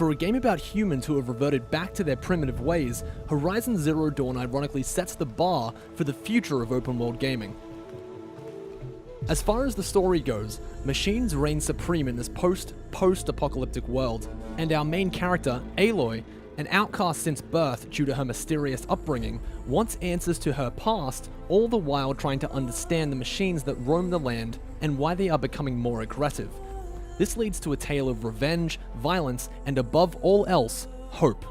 For a game about humans who have reverted back to their primitive ways, Horizon Zero Dawn ironically sets the bar for the future of open-world gaming. As far as the story goes, machines reign supreme in this post-apocalyptic world, and our main character, Aloy, an outcast since birth due to her mysterious upbringing, wants answers to her past, all the while trying to understand the machines that roam the land and why they are becoming more aggressive. This leads to a tale of revenge, violence, and above all else, hope.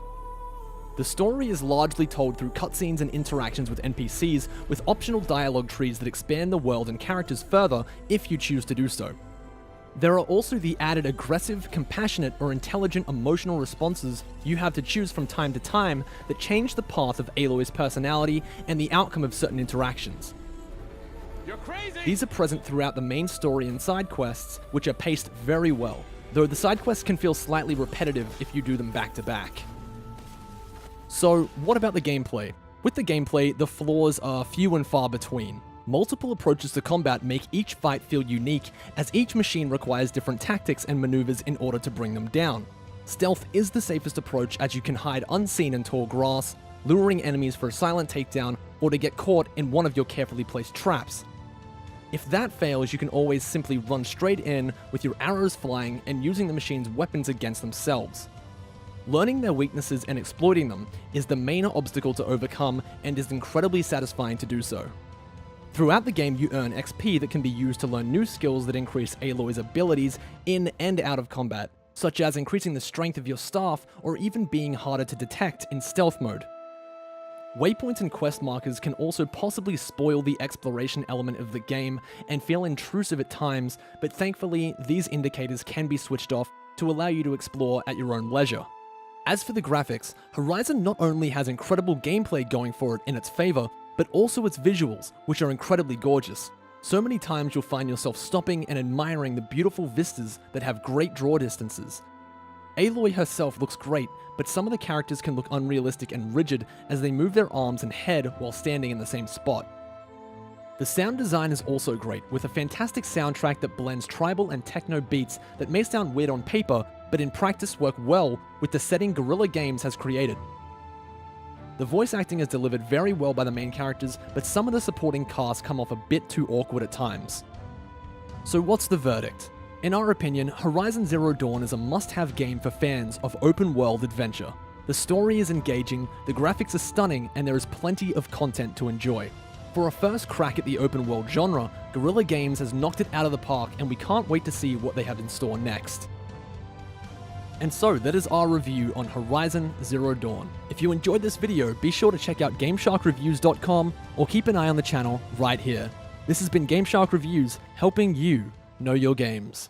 The story is largely told through cutscenes and interactions with NPCs, with optional dialogue trees that expand the world and characters further if you choose to do so. There are also the added aggressive, compassionate, or intelligent emotional responses you have to choose from time to time that change the path of Aloy's personality and the outcome of certain interactions. You're crazy! These are present throughout the main story and side quests, which are paced very well, though the side quests can feel slightly repetitive if you do them back to back. So, what about the gameplay? With the gameplay, the flaws are few and far between. Multiple approaches to combat make each fight feel unique, as each machine requires different tactics and maneuvers in order to bring them down. Stealth is the safest approach, as you can hide unseen in tall grass, luring enemies for a silent takedown, or to get caught in one of your carefully placed traps. If that fails, you can always simply run straight in with your arrows flying and using the machine's weapons against themselves. Learning their weaknesses and exploiting them is the main obstacle to overcome, and is incredibly satisfying to do so. Throughout the game, you earn XP that can be used to learn new skills that increase Aloy's abilities in and out of combat, such as increasing the strength of your staff or even being harder to detect in stealth mode. Waypoints and quest markers can also possibly spoil the exploration element of the game and feel intrusive at times, but thankfully these indicators can be switched off to allow you to explore at your own leisure. As for the graphics, Horizon not only has incredible gameplay going for it in its favor, but also its visuals, which are incredibly gorgeous. So many times you'll find yourself stopping and admiring the beautiful vistas that have great draw distances. Aloy herself looks great, but some of the characters can look unrealistic and rigid as they move their arms and head while standing in the same spot. The sound design is also great, with a fantastic soundtrack that blends tribal and techno beats that may sound weird on paper, but in practice work well with the setting Guerrilla Games has created. The voice acting is delivered very well by the main characters, but some of the supporting cast come off a bit too awkward at times. So what's the verdict? In our opinion, Horizon Zero Dawn is a must-have game for fans of open-world adventure. The story is engaging, the graphics are stunning, and there is plenty of content to enjoy. For a first crack at the open-world genre, Guerrilla Games has knocked it out of the park, and we can't wait to see what they have in store next. And so, that is our review on Horizon Zero Dawn. If you enjoyed this video, be sure to check out GameSharkReviews.com or keep an eye on the channel right here. This has been GameShark Reviews, helping you know your games.